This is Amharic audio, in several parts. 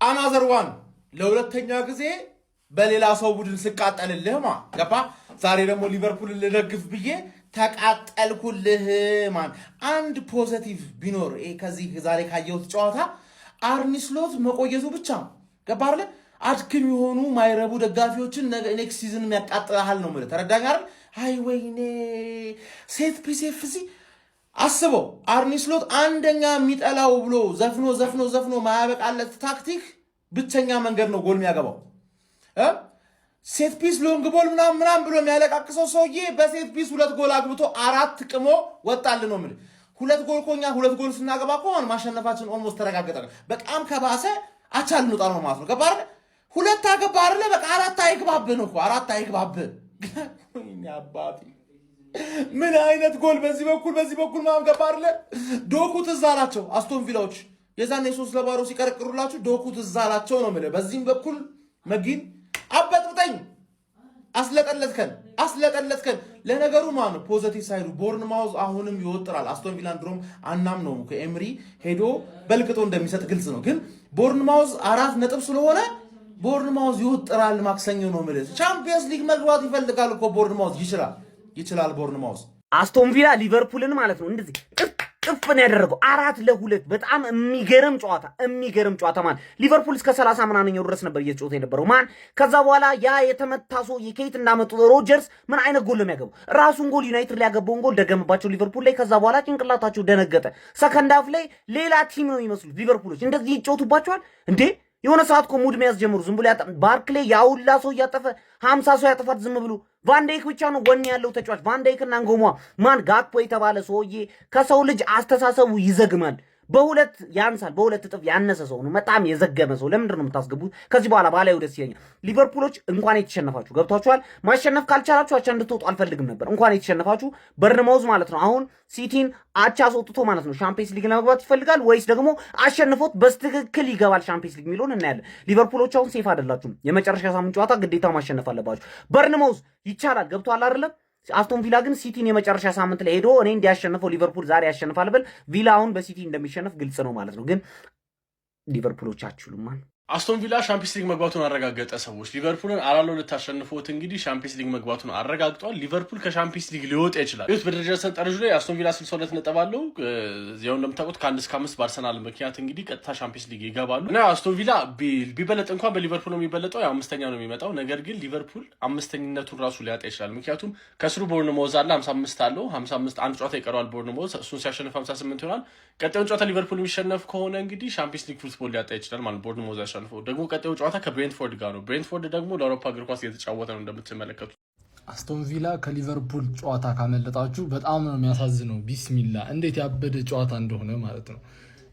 አናዘር ዋን ለሁለተኛ ጊዜ በሌላ ሰው ቡድን ስቃጠልልህ ገባ። ዛሬ ደግሞ ሊቨርፑል ልደግፍ ብዬ ተቃጠልኩልህ አንድ ፖዚቲቭ ቢኖር ከዚህ ዛሬ ካየሁት ጨዋታ አርኒ ስሎት መቆየቱ ብቻ ገባ አይደል? አድክም የሆኑ ማይረቡ ደጋፊዎችን ኔክስት ሲዝን የሚያቃጥልሃል ነው ማለት ተረዳኝ አይደል? አይ ወይኔ ሴት ፒስ ኤፍሲ አስበው። አርኒ ስሎት አንደኛ የሚጠላው ብሎ ዘፍኖ ማያበቃለት ታክቲክ ብቸኛ መንገድ ነው ጎል የሚያገባው። ሴት ፒስ ሎንግ ቦል ምናምን ብሎ የሚያለቃቅሰው ሰውዬ በሴት ፒስ 2 ጎል አግብቶ 4 ቅሞ ወጣልን ነው ማለት። 2 ጎል ኮኛ 2 ጎል ስናገባ ኮን ማሸነፋችን ኦልሞስት ተረጋገጠ። በጣም ከባሰ አቻ ልንወጣ ነው ማለት ነው። ገባር 2 አገባ አይደለ? በቃ 4 አይግባብን እኮ 4 አይግባብን። ወይኔ አባቴ ምን አይነት ጎል በዚህ በኩል ማን ገባ አይደለ? ዶኩ ትዝ አላቸው አስቶን ቪላዎች የዛኔ 3-0 ሲቀረቅሩላችሁ ዶኩ ትዝ አላቸው ነው ማለት። በዚህም በኩል መጊን አበጥብጠኝ አስለጠለትከን። ለነገሩ ማን ፖዚቲቭ ሳይዱ ቦርንማውዝ አሁንም ይወጥራል። አስቶን ቪላን ድሮም አናም ነው ከኤምሪ ሄዶ በልቅጦ እንደሚሰጥ ግልጽ ነው። ግን ቦርንማውዝ 4 ነጥብ ስለሆነ ቦርንማውዝ ይወጥራል። ማክሰኞ ነው ማለት ቻምፒየንስ ሊግ መግባት ይፈልጋል እኮ ቦርንማውዝ ይችላል ቦርንማውዝ። አስቶን ቪላ ሊቨርፑልን ማለት ነው እንደዚህ ቅፍ ነው ያደረገው 4-2 በጣም የሚገርም ጨዋታ ማን ሊቨርፑል እስከ 30 ምናምን ድረስ ነበር እየተጫወተ የነበረው ማን። ከዛ በኋላ ያ የተመታሶ የኬት እንዳመጡ ሮጀርስ ምን አይነት ጎል ነው የሚያገባው? ራሱን ጎል ዩናይትድ ላይ ያገባውን ጎል ደገመባቸው ሊቨርፑል ላይ። ከዛ በኋላ ጭንቅላታቸው ደነገጠ። ሰከንድ ሃፍ ላይ ሌላ ቲም ነው የሚመስሉት ሊቨርፑሎች። እንደዚህ ይጫወቱባቸዋል እንዴ! የሆነ ሰዓት እኮ ሙድ መያዝ ጀምሩ። ዝም ብሎ ባርክሌ ያውላ ሰው እያጠፈ 50 ሰው ያጠፋት ዝም ብሎ ቫንዳይክ ብቻ ነው ወኔ ያለው ተጫዋች። ቫንዳይክና አንጎማ ማን ጋክፖ የተባለ ሰውዬ ከሰው ልጅ አስተሳሰቡ ይዘግማል። በሁለት ያንሳል፣ በሁለት እጥፍ ያነሰ ሰው ነው። በጣም የዘገመ ሰው። ለምንድን ነው የምታስገቡት? ከዚህ በኋላ ባላዩ ደስ ይለኛል። ሊቨርፑሎች እንኳን የተሸነፋችሁ ገብቷችኋል። ማሸነፍ ካልቻላችሁ አቻ እንድትወጡ አልፈልግም ነበር። እንኳን የተሸነፋችሁ በርንማውዝ ማለት ነው አሁን ሲቲን አቻ አስወጥቶ ማለት ነው ሻምፒየንስ ሊግ ለመግባት ይፈልጋል ወይስ ደግሞ አሸንፎት በስትክክል ይገባል ሻምፒየንስ ሊግ የሚለውን እናያለን። ሊቨርፑሎች አሁን ሴፍ አይደላችሁም። የመጨረሻ ሳምንት ጨዋታ ግዴታ ማሸነፍ አለባችሁ። በርንማውዝ ይቻላል። ገብቷል አይደለም? አስቶን ቪላ ግን ሲቲን የመጨረሻ ሳምንት ላይ ሄዶ እኔ እንዲያሸንፈው ሊቨርፑል ዛሬ ያሸንፋል ብል ቪላ አሁን በሲቲ እንደሚሸነፍ ግልጽ ነው ማለት ነው። ግን ሊቨርፑሎች አችሉም ማለት አስቶን ቪላ ሻምፒየንስ ሊግ መግባቱን አረጋገጠ። ሰዎች ሊቨርፑልን 4-2 አሸንፎት እንግዲህ ሻምፒየንስ ሊግ መግባቱን አረጋግጧል። ሊቨርፑል ከሻምፒየንስ ሊግ ሊወጣ ይችላል። ይሁት በደረጃ ሰንጠረዡ ላይ አስቶን ቪላ 62 ነጥብ አለው። ያው እንደምታውቁት ከ1 እስከ 5 በአርሰናል ምክንያት እንግዲህ ቀጥታ ሻምፒየንስ ሊግ ይገባሉ እና አስቶን ቪላ ቢበለጥ እንኳን በሊቨርፑል ነው የሚበለጠው፣ ያው 5ኛ ነው የሚመጣው። ነገር ግን ሊቨርፑል 5ኛነቱን ራሱ ሊያጣ ይችላል። ምክንያቱም ከስሩ ቦርንማውዝ አለ 55 አለው 55 አንድ ጨዋታ ይቀረዋል ቦርንማውዝ፣ እሱን ሲያሸንፍ 58 ይሆናል። ቀጣዩን ጨዋታ ሊቨርፑል የሚሸነፍ ከሆነ እንግዲህ ሻምፒየንስ ሊግ ፉትቦል ሊያጣ ይችላል ማለት ቦርንማውዝ ያሸንፈው ደግሞ ቀጣዩ ጨዋታ ከብሬንትፎርድ ጋር ነው። ብሬንትፎርድ ደግሞ ለአውሮፓ እግር ኳስ እየተጫወተ ነው እንደምትመለከቱ። አስቶን ቪላ ከሊቨርፑል ጨዋታ ካመለጣችሁ በጣም ነው የሚያሳዝነው። ቢስሚላ እንዴት ያበደ ጨዋታ እንደሆነ ማለት ነው።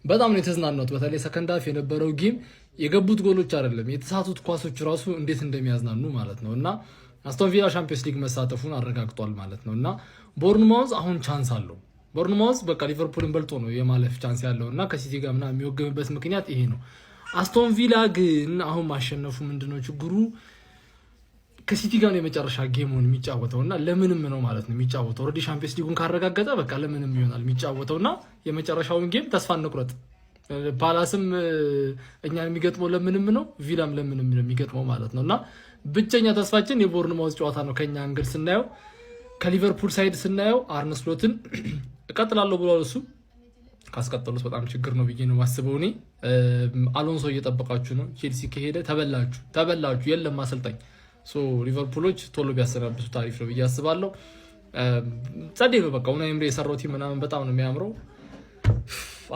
በጣም ነው የተዝናናሁት። በተለይ ሰከንድ ሃፍ የነበረው ጌም የገቡት ጎሎች አይደለም የተሳቱት ኳሶች ራሱ እንዴት እንደሚያዝናኑ ማለት ነው። እና አስቶን ቪላ ሻምፒየንስ ሊግ መሳተፉን አረጋግጧል ማለት ነው። እና ቦርንማውዝ አሁን ቻንስ አለው። ቦርንማውዝ በቃ ሊቨርፑልን በልጦ ነው የማለፍ ቻንስ ያለው እና ከሲቲ ጋር ምናምን የሚወገምበት ምክንያት ይሄ ነው። አስቶን ቪላ ግን አሁን ማሸነፉ ምንድነው ችግሩ? ከሲቲ ጋር የመጨረሻ ጌሙን የሚጫወተውና ለምንም ነው ማለት ነው የሚጫወተው። ኦልሬዲ ሻምፒየንስ ሊጉን ካረጋገጠ በቃ ለምንም ይሆናል የሚጫወተውና የመጨረሻውን ጌም ተስፋ እንቁረጥ። ፓላስም እኛን የሚገጥመው ለምንም ነው፣ ቪላም ለምንም ነው የሚገጥመው ማለት ነውና ብቸኛ ተስፋችን የቦርንማውዝ ጨዋታ ነው። ከኛ አንግል ስናየው፣ ከሊቨርፑል ሳይድ ስናየው አርነ ስሎትን እቀጥላለሁ ብሏል እሱ ካስቀጠሉት በጣም ችግር ነው ብዬ ነው ማስበው። እኔ አሎንሶ እየጠበቃችሁ ነው። ቼልሲ ከሄደ ተበላችሁ የለም ማሰልጣኝ። ሊቨርፑሎች ቶሎ ቢያሰናብቱ ታሪፍ ነው ብዬ አስባለሁ። ጸዴ ነው በቃ ኡናይ ኤምሪ የሰራው ቲም ምናምን በጣም ነው የሚያምረው።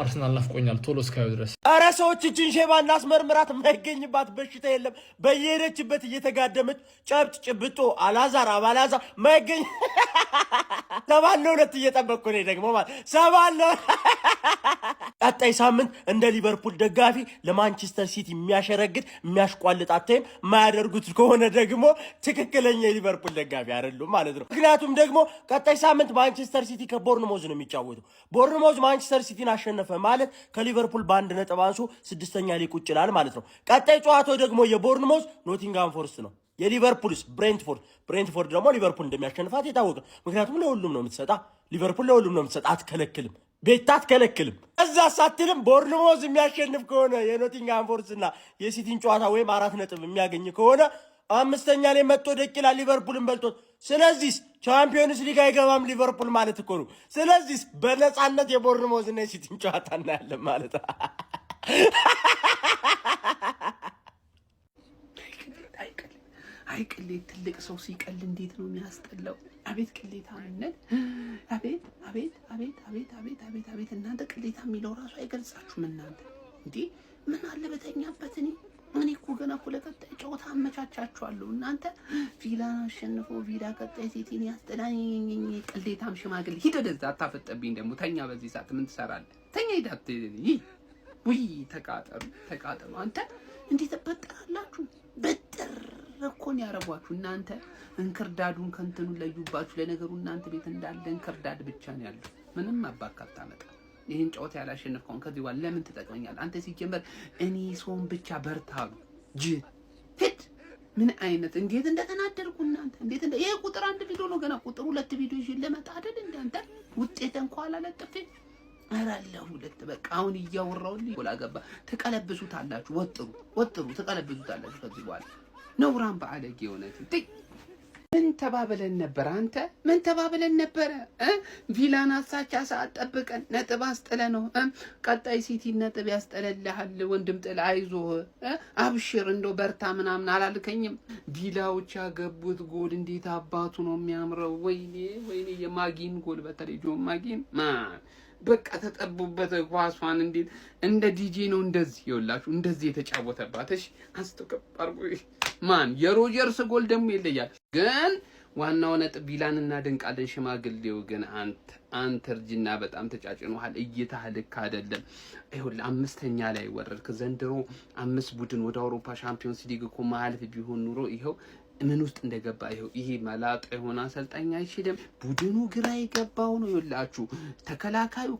አርሰናል ናፍቆኛል ቶሎ እስካዩ ድረስ። አረ ሰዎች እችን ሼባ እናስመርምራት፣ የማይገኝባት በሽታ የለም። በየሄደችበት እየተጋደመች ጨብጥ ጭብጦ አላዛር አባላዛር ማይገኝ 7-2 እየጠበቅኩ ነው ደግሞ ማለት 7-2። ቀጣይ ሳምንት እንደ ሊቨርፑል ደጋፊ ለማንቸስተር ሲቲ የሚያሸረግድ የሚያሽቋልጥ አታይም። የማያደርጉት ከሆነ ደግሞ ትክክለኛ የሊቨርፑል ደጋፊ አይደሉም ማለት ነው። ምክንያቱም ደግሞ ቀጣይ ሳምንት ማንቸስተር ሲቲ ከቦርንማውዝ ነው የሚጫወተው። ቦርንማውዝ ማንቸስተር ሲቲን አሸነፈ ማለት ከሊቨርፑል በ1 ነጥብ አንሶ 6ኛ ላይ ቁጭ ይላል ማለት ነው። ቀጣይ ጨዋታው ደግሞ የቦርንማውዝ ኖቲንግሃም ፎረስት ነው። የሊቨርፑልስ ብሬንትፎርድ ደግሞ ሊቨርፑል እንደሚያሸንፋት የታወቀ። ምክንያቱም ለሁሉም ነው የምትሰጣ ሊቨርፑል ለሁሉም ነው የምትሰጣ፣ አትከለክልም። ቤታ አትከለክልም። እዛ ሳትልም ቦርንሞዝ የሚያሸንፍ ከሆነ የኖቲንግሃም ፎረስት እና የሲቲን ጨዋታ ወይም 4 ነጥብ የሚያገኝ ከሆነ 5ኛ ላይ መጥቶ ደቅ ይላል ሊቨርፑልን በልጦት። ስለዚህ ቻምፒዮንስ ሊግ አይገባም ሊቨርፑል ማለት እኮ ነው። ስለዚህ በነፃነት የቦርንሞዝ እና የሲቲን ጨዋታ እናያለን ማለት አይ ቅሌት ትልቅ ሰው ሲቀል እንዴት ነው የሚያስጠላው? አቤት ቅሌታምነት! አቤት አቤት አቤት አቤት አቤት አቤት አቤት! እናንተ ቅሌታ የሚለው ራሱ አይገልጻችሁም። እናንተ እንዴ ምን አለ በተኛበት። እኔ እኮ ገና እኮ ለቀጣይ ጨዋታ አመቻቻችኋለሁ። እናንተ ቪላን አሸንፎ ቪላ ቀጣይ ሲቲን ያስጠላኝ። ቅሌታም ሽማግሌ ሂድ ወደዛ፣ አታፈጠብኝ ደግሞ። ተኛ በዚህ ሰዓት ምን ትሰራለህ? ተኛ ሂዳት። ውይ ተቃጠሉ። አንተ እንዴት ተበጠራላችሁ? በጥር እኮን ያረጓችሁ እናንተ። እንክርዳዱን ከንተኑ ለዩባችሁ። ለነገሩ እናንተ ቤት እንዳለ እንክርዳድ ብቻ ነው ያለው። ምንም አባካታ መጣ። ይሄን ጨዋታ ያላሸነፍከውን ከዚህ በኋላ ለምን ትጠቅመኛለህ? አንተ ሲጀመር እኔ ሰውን ብቻ በርታሉ ሂድ። ምን አይነት እንዴት እንደተናደርኩ እናንተ እንዴት ይሄ ቁጥር 1 ቪዲዮ ነው። ገና ቁጥር 2 ቪዲዮ ይዤ ለመጣ አይደል እንዳንተ ውጤት እንኳን አላለጥፍ አራለሁ 2 በቃ አሁን እያወራሁልኝ ጎላ ገባ። ተቀለብሱታላችሁ። ወጥሩ ተቀለብሱታላችሁ። ከዚህ በኋላ ነውራን ባለጌ ሆነች። ምን ተባብለን ነበር? አንተ ምን ተባብለን ነበር? ቪላን አሳቻ ሰዓት ጠብቀን ነጥብ አስጥለ ነው ቀጣይ ሲቲ ነጥብ ያስጠለልሃል። ወንድም ጥል አይዞህ አብሽር እንደው በርታ ምናምን አላልከኝም? ቪላዎች ያገቡት ጎል እንዴት አባቱ ነው የሚያምረው! ወይኔ የማጊን ጎል በተለይ ጆን ማጊን በቃ ተጠቡበት። ኳሷን እንዴት እንደ ዲጄ ነው እንደዚህ ይወላችሁ እንደዚህ የተጫወተባት። እሺ አስተቀባርጉ ማን የሮጀርስ ጎል ደግሞ ይለያል። ግን ዋናው ነጥብ ቪላን እናደንቃለን። ሽማግሌው ግን አንተ እርጅና በጣም ተጫጭኖሃል። እይታህ ልክ አይደለም። ይኸውልህ 5ኛ ላይ ወረድክ። ዘንድሮ 5 ቡድን ወደ አውሮፓ ሻምፒዮንስ ሊግ እኮ ማለፍ ቢሆን ኑሮ ይኸው ምን ውስጥ እንደገባ ይኸው። ይሄ መላጣ የሆነ አሰልጣኝ አይችልም። ቡድኑ ግራ የገባው ነው። ይኸውላችሁ ተከላካዩ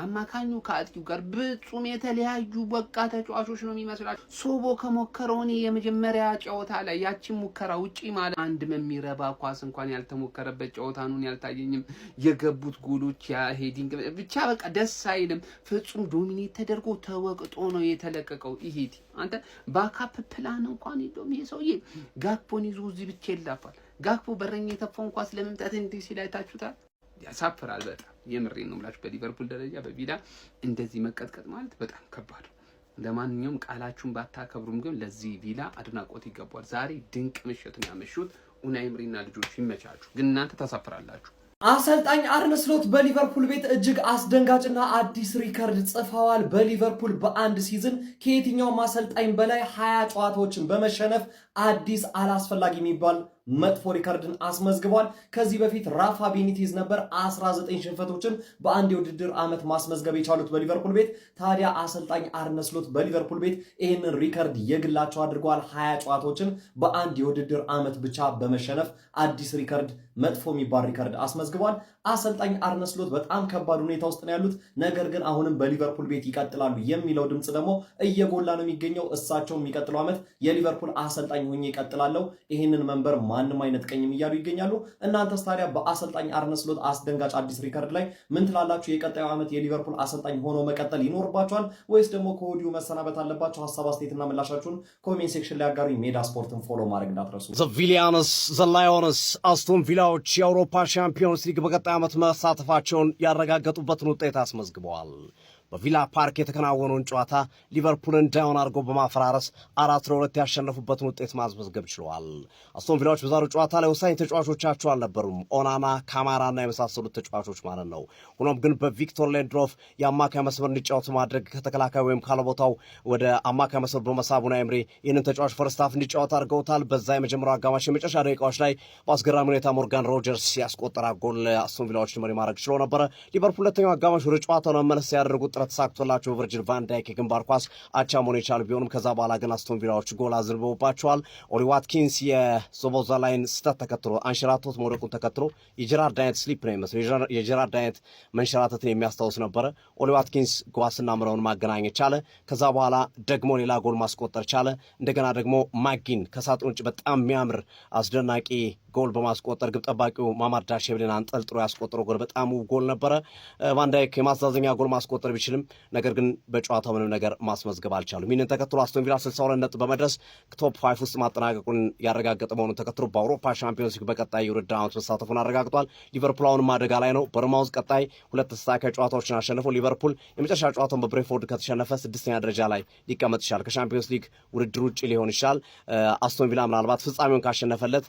አማካኙ ከአጥቂው ጋር በጹም የተለያዩ በቃ ተጫዋቾች ነው የሚመስላችሁ። ሶቦ ከሞከረው እኔ የመጀመሪያ ጨዋታ ላይ ያቺን ሙከራ ውጪ ማለት አንድ የሚረባ ኳስ እንኳን ያልተሞከረበት ጨዋታ ነው ያልታየኝም። የገቡት ጎሎች ያ ሄዲንግ ብቻ በቃ ደስ አይልም። ፍጹም ዶሚኔት ተደርጎ ተወቅጦ ነው የተለቀቀው። ይሄ አንተ ባካፕ ፕላን እንኳን የለውም ይሄ ሰውዬ። ጋክፖን ይዞ እዚህ ብቻ ይላፋል። ጋክፖ በረኛ የተፋውን ኳስ ለመምጣት እንዲህ ሲላይታችሁታል። ያሳፍራል በጣም የምሬን ነው የምላችሁ። በሊቨርፑል ደረጃ በቪላ እንደዚህ መቀጥቀጥ ማለት በጣም ከባድ ነው። ለማንኛውም ቃላችሁን ባታከብሩም ግን ለዚህ ቪላ አድናቆት ይገባል። ዛሬ ድንቅ ምሽት ነው ያመሹት። ኡናይ ኤምሪና ልጆች ይመቻችሁ፣ ግን እናንተ ታሳፍራላችሁ። አሰልጣኝ አርነ ስሎት በሊቨርፑል ቤት እጅግ አስደንጋጭና አዲስ ሪከርድ ጽፈዋል። በሊቨርፑል በአንድ ሲዝን ከየትኛውም አሰልጣኝ በላይ 20 ጨዋታዎችን በመሸነፍ አዲስ አላስፈላጊ የሚባል መጥፎ ሪከርድን አስመዝግቧል። ከዚህ በፊት ራፋ ቤኒቴዝ ነበር 19 ሽንፈቶችን በአንድ የውድድር ዓመት ማስመዝገብ የቻሉት በሊቨርፑል ቤት። ታዲያ አሰልጣኝ አርነ ስሎት በሊቨርፑል ቤት ይህንን ሪከርድ የግላቸው አድርገዋል። 20 ጨዋታዎችን በአንድ የውድድር ዓመት ብቻ በመሸነፍ አዲስ ሪከርድ፣ መጥፎ የሚባል ሪከርድ አስመዝግቧል። አሰልጣኝ አርነ ስሎት በጣም ከባድ ሁኔታ ውስጥ ነው ያሉት። ነገር ግን አሁንም በሊቨርፑል ቤት ይቀጥላሉ የሚለው ድምጽ ደግሞ እየጎላ ነው የሚገኘው። እሳቸው የሚቀጥለው ዓመት የሊቨርፑል አሰልጣኝ ሆኜ ይቀጥላለሁ፣ ይህንን መንበር ማንም አይነጥቀኝም እያሉ ይገኛሉ። እናንተስ ታዲያ በአሰልጣኝ አርነ ስሎት አስደንጋጭ አዲስ ሪከርድ ላይ ምን ትላላችሁ? የቀጣዩ ዓመት የሊቨርፑል አሰልጣኝ ሆኖ መቀጠል ይኖርባቸዋል ወይስ ደግሞ ከወዲሁ መሰናበት አለባቸው? ሀሳብ አስተያየትና ምላሻችሁን ኮሜንት ሴክሽን ላይ አጋሩ። ሜዳ ስፖርትን ፎሎ ማድረግ እንዳትረሱ። ዘቪሊያንስ ዘላዮንስ አስቶን ቪላዎች የአውሮፓ ሻምፒዮንስ ሊግ በቀጣይ ዓመት መሳተፋቸውን ያረጋገጡበትን ውጤት አስመዝግበዋል። በቪላ ፓርክ የተከናወነውን ጨዋታ ሊቨርፑልን ዳውን አድርገው በማፈራረስ 4-2 ያሸነፉበትን ውጤት ማስመዝገብ ችለዋል። አስቶን ቪላዎች በዛሬው ጨዋታ ላይ ወሳኝ ተጫዋቾቻቸው አልነበሩም፣ ኦናና፣ ካማራና የመሳሰሉት ተጫዋቾች ማለት ነው። ሆኖም ግን በቪክቶር ሌንድሮፍ የአማካይ መስመር እንዲጫወቱ ማድረግ ከተከላካይ ወይም ካለቦታው ወደ አማካይ መስመር በመሳብ ኡናይ ኤምሪ ይህንን ተጫዋች ፈርስት ሃፍ እንዲጫወት አድርገውታል። በዛ የመጀመሪያው አጋማሽ የመጨረሻ ደቂቃዎች ላይ በአስገራሚ ሁኔታ ሞርጋን ሮጀርስ ያስቆጠራ ጎል አስቶን ቪላዎች መሪ ማድረግ ችሎ ነበረ። ሊቨርፑል ሁለተኛው አጋማሽ ወደ ጨዋታው ለመመለስ ያደረጉት ጥረት ተሳክቶላቸው ቨርጂል ቫን ዳይክ የግንባር ኳስ አቻ መሆን የቻሉ ቢሆንም ከዛ በኋላ ግን አስቶን ቪላዎች ጎል አዝንበውባቸዋል። ኦሊ ዋትኪንስ የሶቦዛላይን ስህተት ተከትሎ አንሸራቶት መውደቁን ተከትሎ የጀራርድ ዳየት ስሊፕ ነው የሚመስለው የጀራርድ ዳየት መንሸራተትን የሚያስታውስ ነበረ። ኦሊ ዋትኪንስ ጓስና ምረውን ማገናኘት ቻለ። ከዛ በኋላ ደግሞ ሌላ ጎል ማስቆጠር ቻለ። እንደገና ደግሞ ማጊን ከሳጥን ውጭ በጣም የሚያምር አስደናቂ ጎል በማስቆጠር ግብ ጠባቂው ማማድ ዳሽቪሊን አንጠልጥሎ ያስቆጠረው ጎል በጣም ውብ ጎል ነበረ። ቫን ዳይክ የማስተዛዘኛ ጎል ማስቆጠር ቢችልም ነገር ግን በጨዋታው ምንም ነገር ማስመዝገብ አልቻሉም። ይህንን ተከትሎ አስቶን ቪላ 62 ነጥብ በመድረስ ቶፕ 5 ውስጥ ማጠናቀቁን ያረጋገጠ መሆኑን ተከትሎ በአውሮፓ ሻምፒዮንስ ሊግ በቀጣይ የውድድር ዓመት መሳተፉን አረጋግጧል። ሊቨርፑል አሁንም አደጋ ላይ ነው። በርማውዝ ቀጣይ 2 ተስተካካይ ጨዋታዎችን አሸንፎ ሊቨርፑል የመጨረሻ ጨዋታውን በብሬንፎርድ ከተሸነፈ 6ኛ ደረጃ ላይ ሊቀመጥ ይችላል። ከሻምፒዮንስ ሊግ ውድድር ውጭ ሊሆን ይችላል። አስቶን ቪላ ምናልባት ፍጻሜውን ካሸነፈለት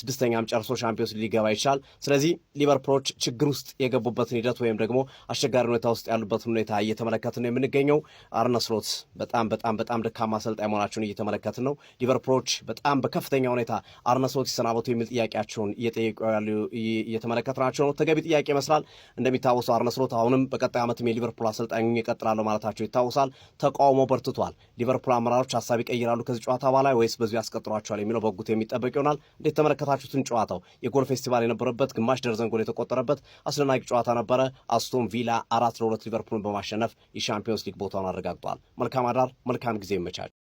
6ኛም ጨርሶ ሻምፒዮንስ ሊግ ሊገባ ይችላል። ስለዚህ ሊቨርፑሎች ችግር ውስጥ የገቡበትን ሂደት ወይም ደግሞ አስቸጋሪ ሁኔታ ውስጥ ያሉበትን ሁኔታ እየተመለከትን ነው የምንገኘው። አርነ ስሎት በጣም ደካማ አሰልጣኝ መሆናቸውን እየተመለከትን ነው። ሊቨርፑሎች በጣም በከፍተኛ ሁኔታ አርነ ስሎት ይሰናበቱ የሚል ጥያቄያቸውን እየጠየቁ ያሉ እየተመለከትናቸው ነው። ተገቢ ጥያቄ ይመስላል። እንደሚታወሰው አርነ ስሎት አሁንም በቀጣይ ዓመትም የሊቨርፑል አሰልጣኝ ይቀጥላለሁ ማለታቸው ይታወሳል። ተቃውሞ በርትቷል። ሊቨርፑል አመራሮች ሀሳብ ይቀይራሉ ከዚህ ጨዋታ በኋላ ወይስ በዚሁ ያስቀጥሯቸዋል የሚለው በጉት የሚጠበቅ ይሆናል። እንዴት ተመለከታችሁትን? ጨዋታው የጎል ፌስቲቫል የነበረበት ግማሽ ደርዘን ጎል የተቆጠረበት አስደናቂ ጨዋታ ነበረ። አስቶን ቪላ 4-2 ሊቨርፑልን በማሸነፍ የሻምፒዮንስ ሊግ ቦታውን አረጋግጧል። መልካም አዳር፣ መልካም ጊዜ ይመቻል።